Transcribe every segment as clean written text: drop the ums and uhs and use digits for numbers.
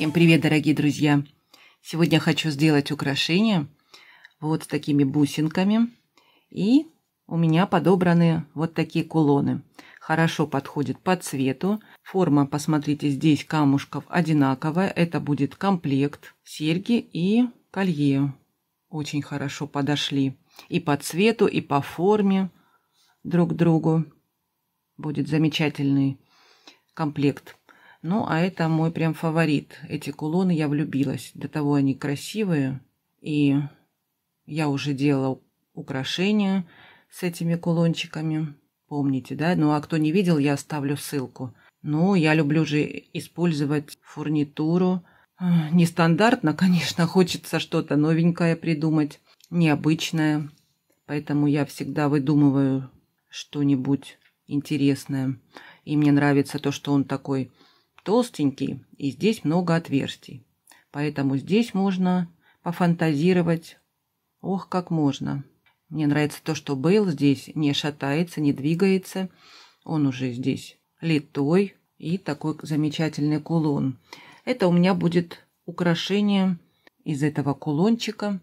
Всем привет, дорогие друзья! Сегодня хочу сделать украшение вот с такими бусинками. И у меня подобраны вот такие кулоны. Хорошо подходит по цвету. Форма, посмотрите, здесь камушков одинаковая. Это будет комплект. Серьги и колье очень хорошо подошли. И по цвету, и по форме друг к другу. Будет замечательный комплект. Ну, а это мой прям фаворит. Эти кулоны я влюбилась. До того они красивые. И я уже делала украшения с этими кулончиками. Помните, да? Ну, а кто не видел, я оставлю ссылку. Ну, я люблю же использовать фурнитуру. Нестандартно, конечно, хочется что-то новенькое придумать. Необычное. Поэтому я всегда выдумываю что-нибудь интересное. И мне нравится то, что он такой толстенький, и здесь много отверстий. Поэтому здесь можно пофантазировать. Ох, как можно. Мне нравится то, что бейл здесь не шатается, не двигается. Он уже здесь литой. И такой замечательный кулон. Это у меня будет украшение из этого кулончика.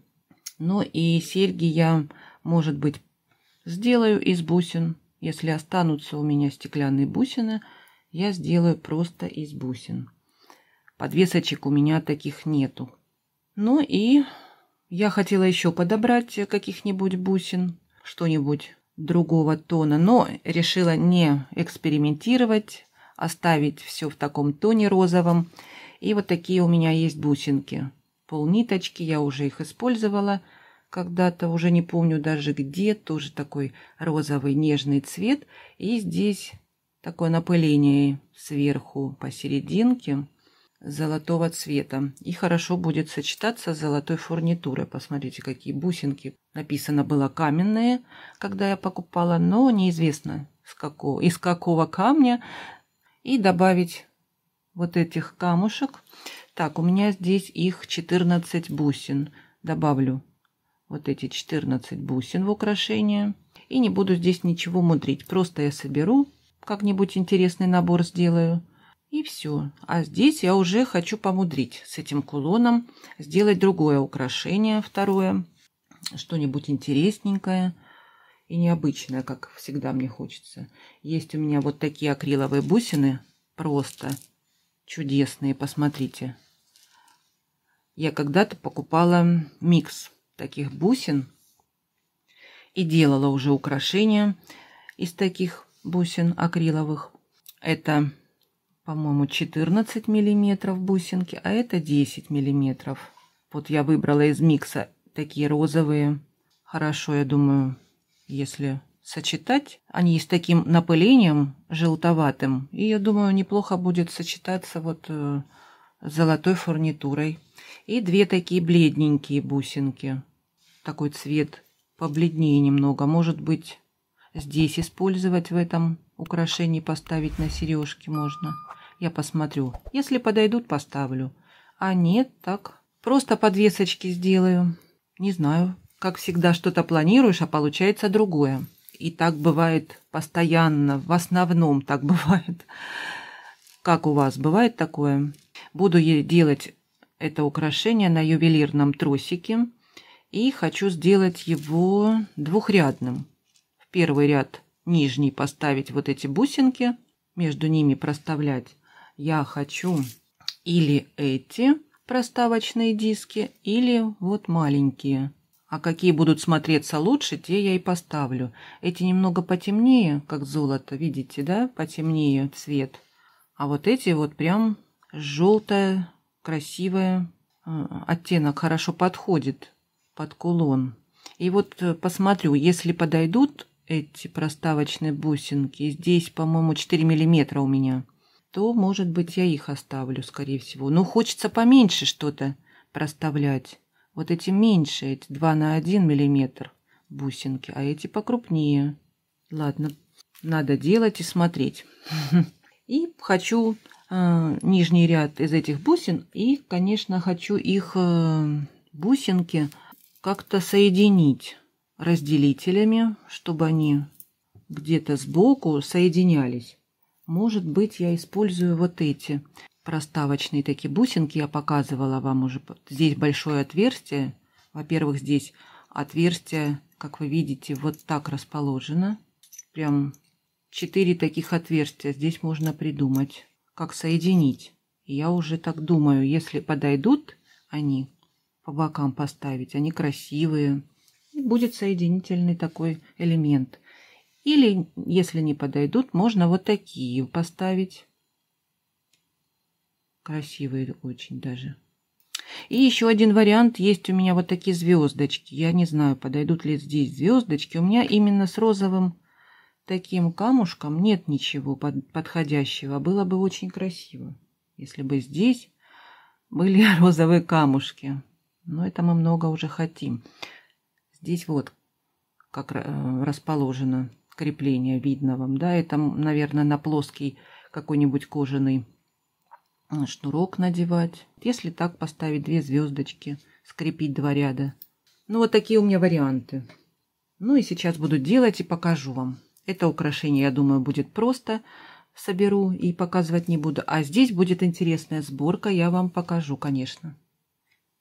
Ну и серьги я, может быть, сделаю из бусин. Если останутся у меня стеклянные бусины, я сделаю просто из бусин. Подвесочек у меня таких нету. Ну и я хотела еще подобрать каких-нибудь бусин, что-нибудь другого тона, но решила не экспериментировать, оставить все в таком тоне розовом. И вот такие у меня есть бусинки. Полниточки, я уже их использовала когда-то, уже не помню даже где, тоже такой розовый нежный цвет. И здесь такое напыление сверху посерединке золотого цвета. И хорошо будет сочетаться с золотой фурнитурой. Посмотрите, какие бусинки. Написано было каменные, когда я покупала, но неизвестно из какого камня. И добавить вот этих камушек. Так, у меня здесь их 14 бусин. Добавлю вот эти 14 бусин в украшение. И не буду здесь ничего мудрить. Просто я соберу, как-нибудь интересный набор сделаю. И все. А здесь я уже хочу помудрить с этим кулоном. Сделать другое украшение, второе. Что-нибудь интересненькое и необычное, как всегда мне хочется. Есть у меня вот такие акриловые бусины. Просто чудесные, посмотрите. Я когда-то покупала микс таких бусин. И делала уже украшения из таких бусин акриловых. Это, по-моему, 14 миллиметров бусинки, а это 10 миллиметров. Вот я выбрала из микса такие розовые. Хорошо, я думаю, если сочетать. Они с таким напылением желтоватым. И я думаю, неплохо будет сочетаться вот с золотой фурнитурой. И две такие бледненькие бусинки. Такой цвет побледнее немного. Может быть, здесь использовать в этом украшении, поставить на сережки можно. Я посмотрю. Если подойдут, поставлю. А нет, так. Просто подвесочки сделаю. Не знаю. Как всегда, что-то планируешь, а получается другое. И так бывает постоянно. В основном так бывает. Как у вас бывает такое? Буду делать это украшение на ювелирном тросике. И хочу сделать его двухрядным. Первый ряд нижний поставить вот эти бусинки, между ними проставлять. Я хочу или эти проставочные диски, или вот маленькие. А какие будут смотреться лучше, те я и поставлю. Эти немного потемнее, как золото, видите, да, потемнее цвет. А вот эти вот прям желтое, красивое, оттенок хорошо подходит под кулон. И вот посмотрю, если подойдут эти проставочные бусинки, здесь, по-моему, 4 миллиметра у меня, то, может быть, я их оставлю, скорее всего. Но хочется поменьше что-то проставлять. Вот эти меньше, эти 2 на 1 миллиметр бусинки, а эти покрупнее. Ладно, надо делать и смотреть. И хочу нижний ряд из этих бусин, и, конечно, хочу их бусинки как-то соединить разделителями, чтобы они где-то сбоку соединялись. Может быть, я использую вот эти проставочные такие бусинки. Я показывала вам уже. Здесь большое отверстие. Во-первых, здесь отверстие, как вы видите, вот так расположено. Прям 4 таких отверстия. Здесь можно придумать, как соединить. И я уже так думаю, если подойдут они, по бокам поставить, они красивые. И будет соединительный такой элемент. Или, если не подойдут, можно вот такие поставить. Красивые очень даже. И еще один вариант. Есть у меня вот такие звездочки. Я не знаю, подойдут ли здесь звездочки. У меня именно с розовым таким камушком нет ничего подходящего. Было бы очень красиво, если бы здесь были розовые камушки. Но это мы много уже хотим. Здесь вот как расположено крепление, видно вам, да? Это, наверное, на плоский какой-нибудь кожаный шнурок надевать. Если так, поставить 2 звездочки, скрепить 2 ряда. Ну, вот такие у меня варианты. Ну и сейчас буду делать и покажу вам. Это украшение, я думаю, будет просто. Соберу и показывать не буду. А здесь будет интересная сборка, я вам покажу, конечно.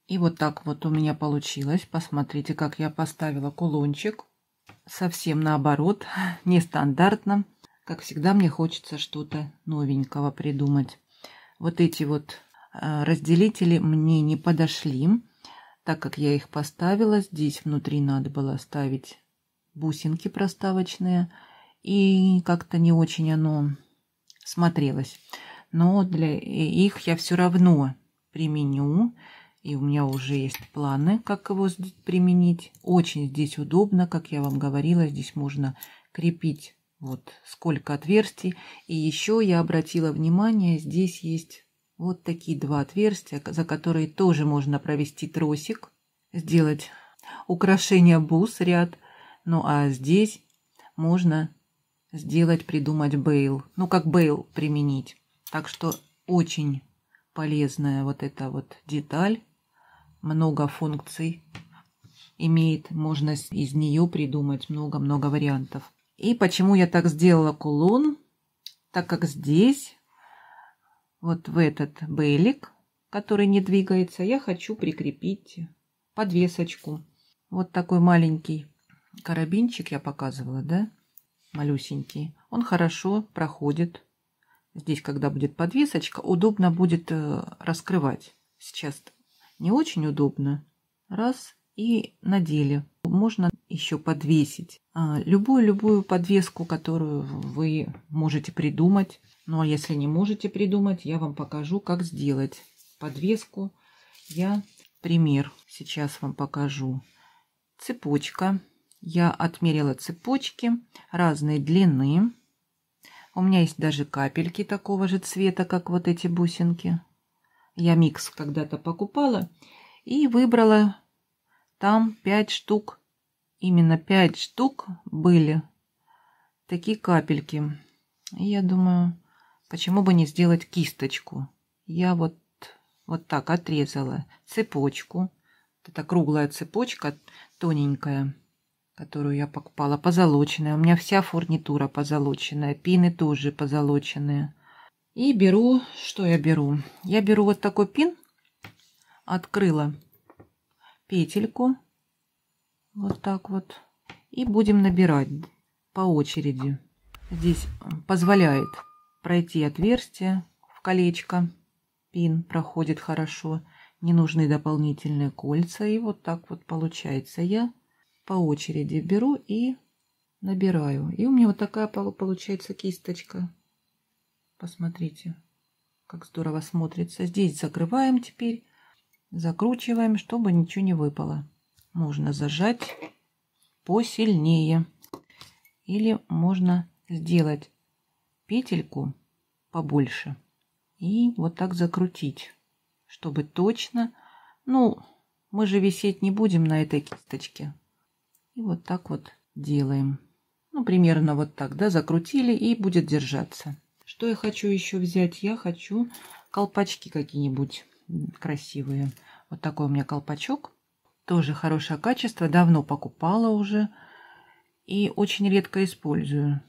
И вот так вот у меня получилось. Посмотрите, как я поставила кулончик. Совсем наоборот, нестандартно. Как всегда, мне хочется что-то новенького придумать. Вот эти вот разделители мне не подошли, так как я их поставила. Здесь внутри надо было ставить бусинки проставочные. И как-то не очень оно смотрелось. Но для их я все равно применю. И у меня уже есть планы, как его здесь применить. Очень здесь удобно, как я вам говорила. Здесь можно крепить вот сколько отверстий. И еще я обратила внимание, здесь есть вот такие 2 отверстия, за которые тоже можно провести тросик, сделать украшение бус ряд. Ну а здесь можно сделать, придумать бейл. Ну как бейл применить. Так что очень полезная вот эта вот деталь. Много функций имеет. Можно из нее придумать много-много вариантов. И почему я так сделала кулон? Так как здесь, вот в этот бейлик, который не двигается, я хочу прикрепить подвесочку. Вот такой маленький карабинчик я показывала, да? Малюсенький. Он хорошо проходит. Здесь, когда будет подвесочка, удобно будет раскрывать. Сейчас не очень удобно. Раз и надели. Можно еще подвесить любую подвеску, которую вы можете придумать. Ну а если не можете придумать, я вам покажу, как сделать подвеску. Я пример сейчас вам покажу. Цепочка. Я отмерила цепочки разной длины. У меня есть даже капельки такого же цвета, как вот эти бусинки. Я микс когда-то покупала и выбрала там 5 штук. Именно 5 штук были такие капельки. И я думаю, почему бы не сделать кисточку. Я вот так отрезала цепочку. Это круглая цепочка, тоненькая, которую я покупала, позолоченная. У меня вся фурнитура позолоченная, пины тоже позолоченные. И беру, что я беру? Я беру вот такой пин, открыла петельку, вот так вот, и будем набирать по очереди. Здесь позволяет пройти отверстие в колечко, пин проходит хорошо, не нужны дополнительные кольца, и вот так вот получается. Я по очереди беру и набираю, и у меня вот такая получается кисточка. Посмотрите, как здорово смотрится. Здесь закрываем теперь, закручиваем, чтобы ничего не выпало. Можно зажать посильнее. Или можно сделать петельку побольше и вот так закрутить, чтобы точно... Ну, мы же висеть не будем на этой кисточке. И вот так вот делаем. Ну, примерно вот так, да, закрутили, и будет держаться. Что я хочу еще взять? Я хочу колпачки какие-нибудь красивые. Вот такой у меня колпачок. Тоже хорошее качество. Давно покупала уже. И очень редко использую.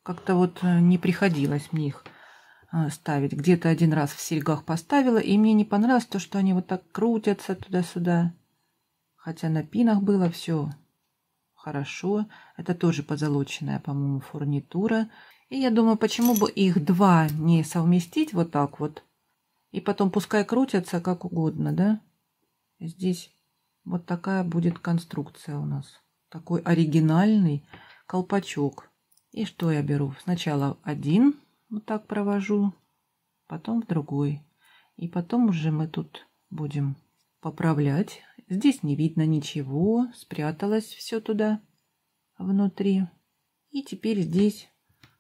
как-то вот не приходилось мне их ставить. Где-то один раз в серьгах поставила, и мне не понравилось то, что они вот так крутятся туда-сюда. Хотя на пинах было все хорошо. Это тоже позолоченная, по-моему, фурнитура. И я думаю, почему бы их два не совместить вот так вот. И потом пускай крутятся как угодно, да? Здесь вот такая будет конструкция у нас. Такой оригинальный колпачок. И что я беру? Сначала один вот так провожу, потом в другой. И потом уже мы тут будем поправлять. Здесь не видно ничего, спряталось все туда внутри. И теперь здесь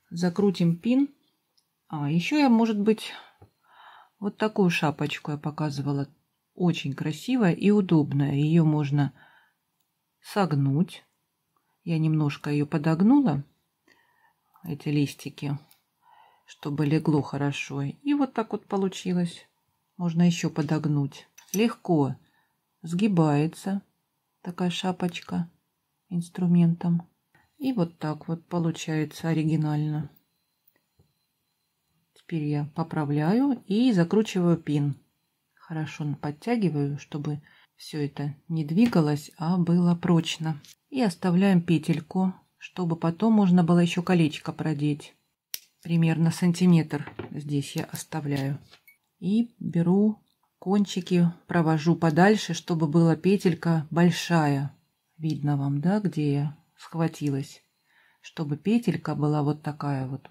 закрутим пин. Еще я, может быть, вот такую шапочку я показывала. Очень красивая и удобная. Ее можно согнуть. Я немножко ее подогнула, эти листики, чтобы легло хорошо. И вот так вот получилось. Можно еще подогнуть. Легко сгибается такая шапочка инструментом. И вот так вот получается оригинально. Теперь я поправляю и закручиваю пин. Хорошо подтягиваю, чтобы все это не двигалось, а было прочно. И оставляем петельку, чтобы потом можно было еще колечко продеть. Примерно сантиметр здесь я оставляю. И беру кончики, провожу подальше, чтобы была петелька большая. Видно вам, да, где я схватилась? Чтобы петелька была вот такая вот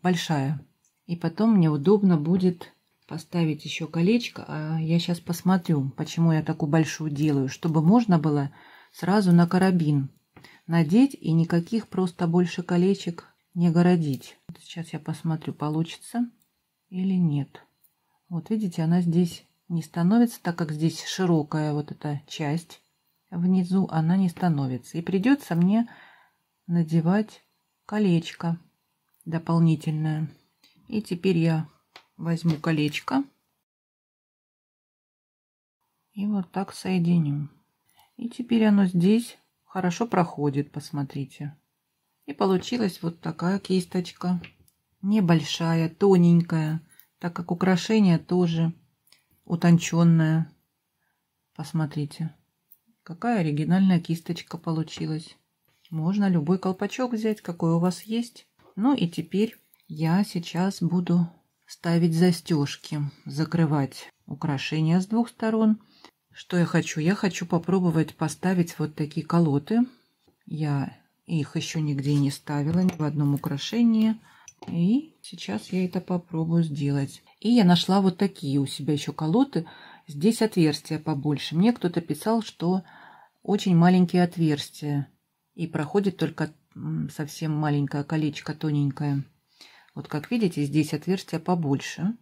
большая. И потом мне удобно будет поставить еще колечко. А я сейчас посмотрю, почему я такую большую делаю. Чтобы можно было сразу на карабин надеть и никаких просто больше колечек не городить. Сейчас я посмотрю, получится или нет. Вот видите, она здесь не становится, так как здесь широкая вот эта часть внизу, она не становится. И придется мне надевать колечко дополнительное. И теперь я возьму колечко и вот так соединю. И теперь оно здесь хорошо проходит, посмотрите. И получилась вот такая кисточка. Небольшая, тоненькая, так как украшение тоже утонченное. Посмотрите, какая оригинальная кисточка получилась. Можно любой колпачок взять, какой у вас есть. Ну и теперь я сейчас буду ставить застежки, закрывать украшения с двух сторон. Что я хочу? Я хочу попробовать поставить вот такие колоты. Я их еще нигде не ставила, ни в одном украшении. И сейчас я это попробую сделать. И я нашла вот такие у себя еще колоты. Здесь отверстия побольше. Мне кто-то писал, что очень маленькие отверстия. И проходит только совсем маленькое колечко, тоненькое. Вот как видите, здесь отверстия побольше.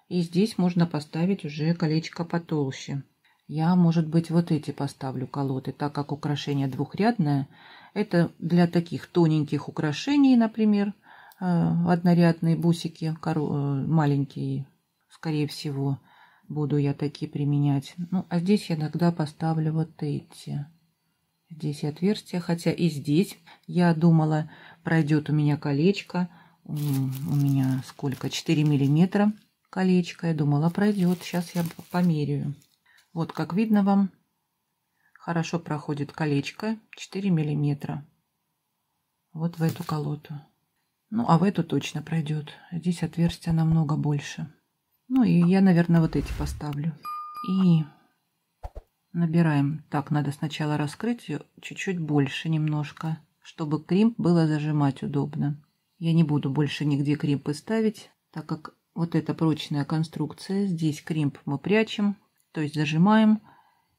И здесь можно поставить уже колечко потолще. Я, может быть, вот эти поставлю колоды, так как украшение двухрядное. Это для таких тоненьких украшений, например, однорядные бусики, маленькие, скорее всего, буду я такие применять. Ну, а здесь я иногда поставлю вот эти. Здесь отверстия, хотя и здесь я думала, пройдет у меня колечко. У меня сколько? 4 миллиметра колечко. Я думала, пройдет. Сейчас я померяю. Вот как видно вам, хорошо проходит колечко 4 миллиметра. Вот в эту колоду. Ну, а в эту точно пройдет. Здесь отверстия намного больше. Ну, и я, наверное, вот эти поставлю. И набираем. Так, надо сначала раскрыть ее чуть-чуть больше немножко, чтобы кримп было зажимать удобно. Я не буду больше нигде кримпы ставить, так как вот эта прочная конструкция. Здесь кримп мы прячем, то есть зажимаем,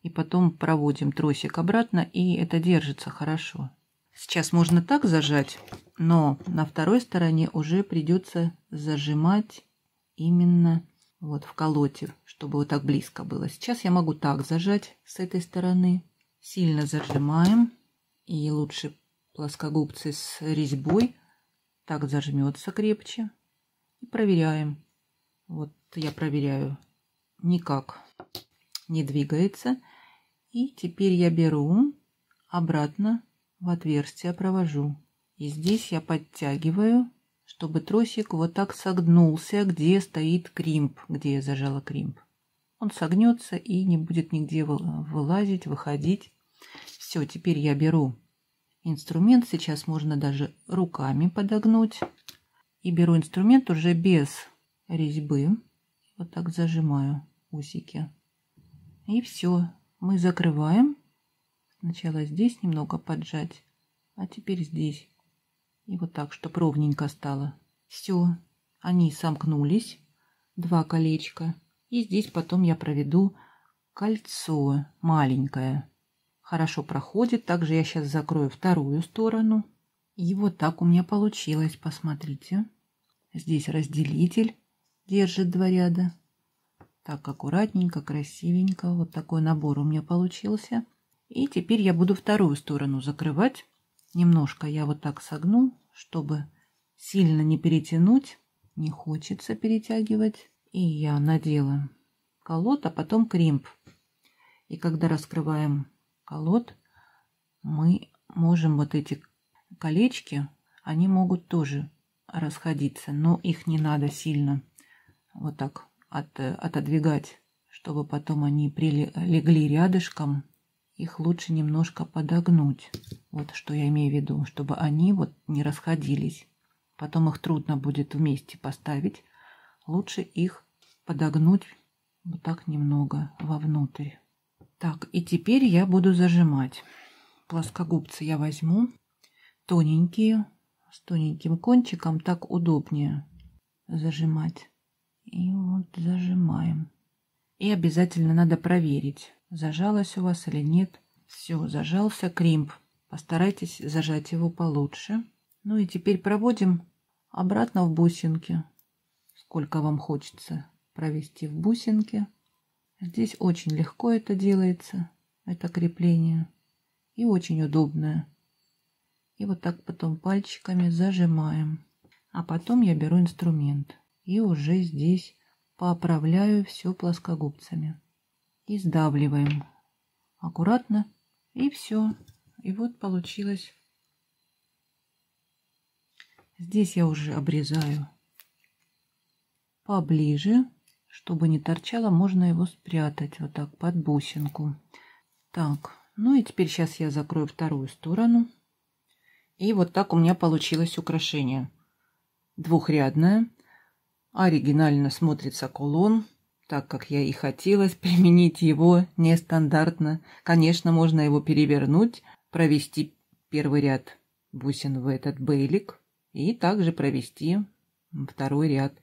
и потом проводим тросик обратно, и это держится хорошо. Сейчас можно так зажать, но на второй стороне уже придется зажимать именно вот в колоте, чтобы вот так близко было. Сейчас я могу так зажать с этой стороны. Сильно зажимаем, и лучше плоскогубцы с резьбой. Так зажмется крепче. И проверяем. Вот я проверяю. Никак не двигается. И теперь я беру обратно в отверстие, провожу. И здесь я подтягиваю, чтобы тросик вот так согнулся, где стоит кримп, где я зажала кримп. Он согнется и не будет нигде вылазить, выходить. Все, теперь я беру инструмент. Сейчас можно даже руками подогнуть. И беру инструмент уже без резьбы. Вот так зажимаю усики. И все. Мы закрываем. Сначала здесь немного поджать, а теперь здесь. И вот так, чтобы ровненько стало. Все. Они сомкнулись. 2 колечка. И здесь потом я проведу кольцо маленькое. Хорошо проходит. Также я сейчас закрою вторую сторону. И вот так у меня получилось. Посмотрите. Здесь разделитель держит 2 ряда. Так, аккуратненько, красивенько. Вот такой набор у меня получился. И теперь я буду вторую сторону закрывать. Немножко я вот так согну, чтобы сильно не перетянуть. Не хочется перетягивать. И я надела колод, а потом кримп. И когда раскрываем колод, мы можем вот эти колечки, они могут тоже расходиться, но их не надо сильно вот так отодвигать, чтобы потом они легли рядышком. Их лучше немножко подогнуть. Вот что я имею в виду, чтобы они вот не расходились. Потом их трудно будет вместе поставить. Лучше их подогнуть вот так немного вовнутрь. Так, и теперь я буду зажимать. Плоскогубцы я возьму. Тоненькие, с тоненьким кончиком, так удобнее зажимать. И вот зажимаем. И обязательно надо проверить, зажалось у вас или нет. Все, зажался кримп. Постарайтесь зажать его получше. Ну и теперь проводим обратно в бусинки. Сколько вам хочется провести в бусинке. Здесь очень легко это делается, это крепление. И очень удобное. И вот так потом пальчиками зажимаем. А потом я беру инструмент. И уже здесь поправляю все плоскогубцами. И сдавливаем. Аккуратно. И все. И вот получилось. Здесь я уже обрезаю поближе. Чтобы не торчало, можно его спрятать вот так под бусинку. Так, ну и теперь сейчас я закрою вторую сторону. И вот так у меня получилось украшение. Двухрядное. Оригинально смотрится кулон, так как я и хотела применить его нестандартно. Конечно, можно его перевернуть, провести первый ряд бусин в этот бейлик и также провести второй ряд.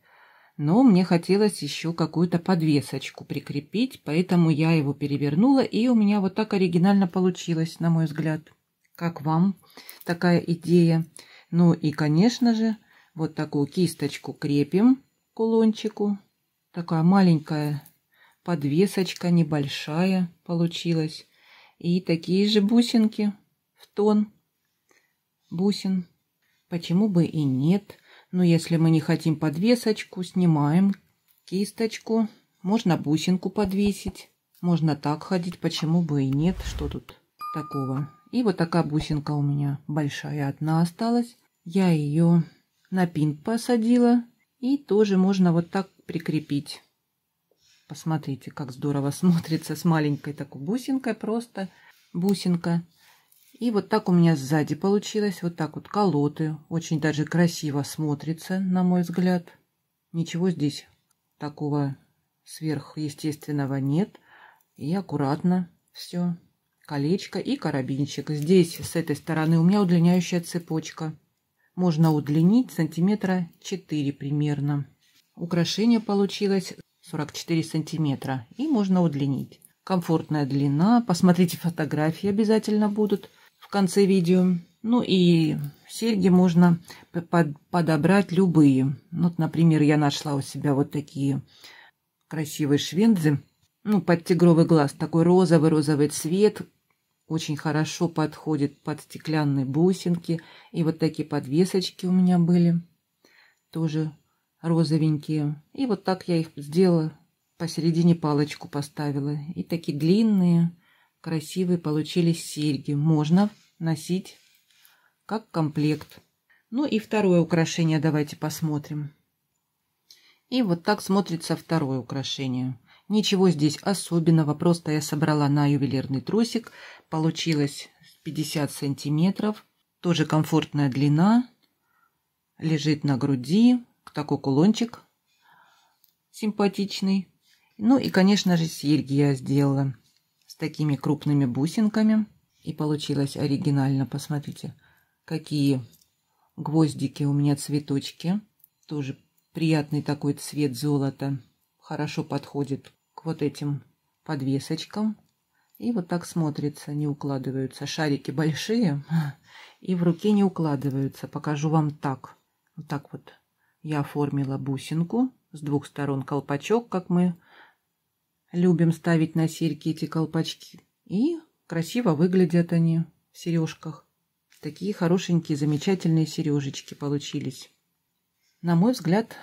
Но мне хотелось еще какую-то подвесочку прикрепить, поэтому я его перевернула, и у меня вот так оригинально получилось, на мой взгляд. Как вам такая идея? Ну и, конечно же, вот такую кисточку крепим к кулончику. Такая маленькая подвесочка, небольшая получилась. И такие же бусинки в тон бусин. Почему бы и нет? Но если мы не хотим подвесочку, снимаем кисточку. Можно бусинку подвесить. Можно так ходить, почему бы и нет. Что тут такого? И вот такая бусинка у меня большая одна осталась. Я ее на пин посадила. И тоже можно вот так прикрепить. Посмотрите, как здорово смотрится с маленькой такой бусинкой. Просто бусинка. И вот так у меня сзади получилось. Вот так вот колоты. Очень даже красиво смотрится, на мой взгляд. Ничего здесь такого сверхъестественного нет. И аккуратно все. Колечко и карабинчик. Здесь, с этой стороны, у меня удлиняющая цепочка. Можно удлинить сантиметра 4 примерно. Украшение получилось 44 сантиметра. И можно удлинить. Комфортная длина. Посмотрите, фотографии обязательно будут в конце видео. Ну и серьги можно подобрать любые. Вот, например, я нашла у себя вот такие красивые швензы. Ну, под тигровый глаз. Такой розовый цвет. Очень хорошо подходит под стеклянные бусинки. И вот такие подвесочки у меня были. Тоже розовенькие. И вот так я их сделала. Посередине палочку поставила. И такие длинные, красивые получились серьги. Можно носить как комплект. Ну и второе украшение давайте посмотрим. И вот так смотрится второе украшение. Ничего здесь особенного, просто я собрала на ювелирный тросик. Получилось 50 сантиметров. Тоже комфортная длина. Лежит на груди. Такой кулончик симпатичный. Ну и, конечно же, серьги я сделала с такими крупными бусинками. И получилось оригинально. Посмотрите, какие гвоздики у меня, цветочки. Тоже приятный такой цвет золота. Хорошо подходит к вот этим подвесочкам. И вот так смотрится, не укладываются. Шарики большие и в руке не укладываются. Покажу вам так. Вот так вот я оформила бусинку. С двух сторон колпачок, как мы любим ставить на серьги эти колпачки. И красиво выглядят они в сережках. Такие хорошенькие, замечательные сережечки получились. На мой взгляд,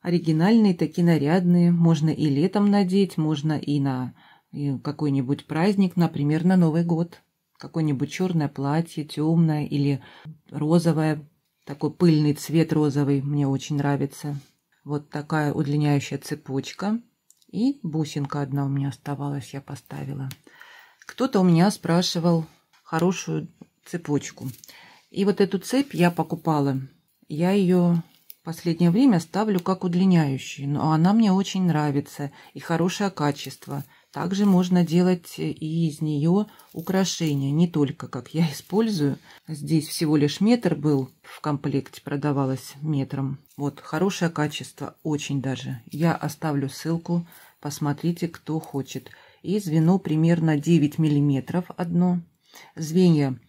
оригинальные, такие нарядные. Можно и летом надеть, можно и на какой-нибудь праздник, например, на Новый год. Какое-нибудь черное платье, темное или розовое. Такой пыльный цвет розовый мне очень нравится. Вот такая удлиняющая цепочка. И бусинка одна у меня оставалась, я поставила. Кто-то у меня спрашивал хорошую цепочку. И вот эту цепь я покупала. Я ее в последнее время ставлю как удлиняющую. Но она мне очень нравится. И хорошее качество. Также можно делать и из нее украшения. Не только как я использую. Здесь всего лишь метр был в комплекте. Продавалось метром. Вот хорошее качество. Очень даже. Я оставлю ссылку. Посмотрите, кто хочет. И звено примерно 9 миллиметров одно. Звенья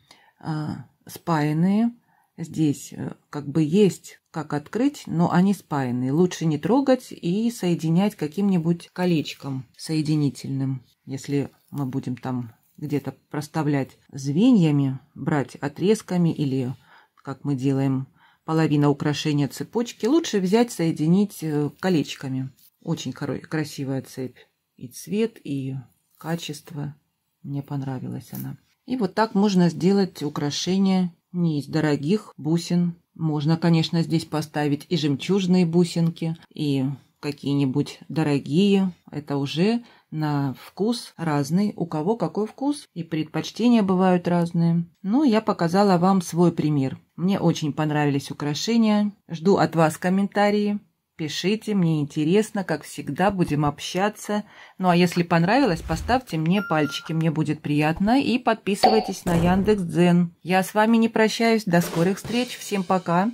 спаянные. Здесь как бы есть как открыть, но они спаянные. Лучше не трогать и соединять каким-нибудь колечком соединительным. Если мы будем там где-то проставлять звеньями, брать отрезками или, как мы делаем, половина украшения цепочки, лучше взять, соединить колечками. Очень красивая цепь. И цвет, и качество. Мне понравилась она. И вот так можно сделать украшения не из дорогих бусин. Можно, конечно, здесь поставить и жемчужные бусинки, и какие-нибудь дорогие. Это уже на вкус разный. У кого какой вкус. И предпочтения бывают разные. Но я показала вам свой пример. Мне очень понравились украшения. Жду от вас комментарии. Пишите, мне интересно, как всегда, будем общаться. Ну а если понравилось, поставьте мне пальчики, мне будет приятно. И подписывайтесь на Яндекс.Дзен. Я с вами не прощаюсь, до скорых встреч, всем пока!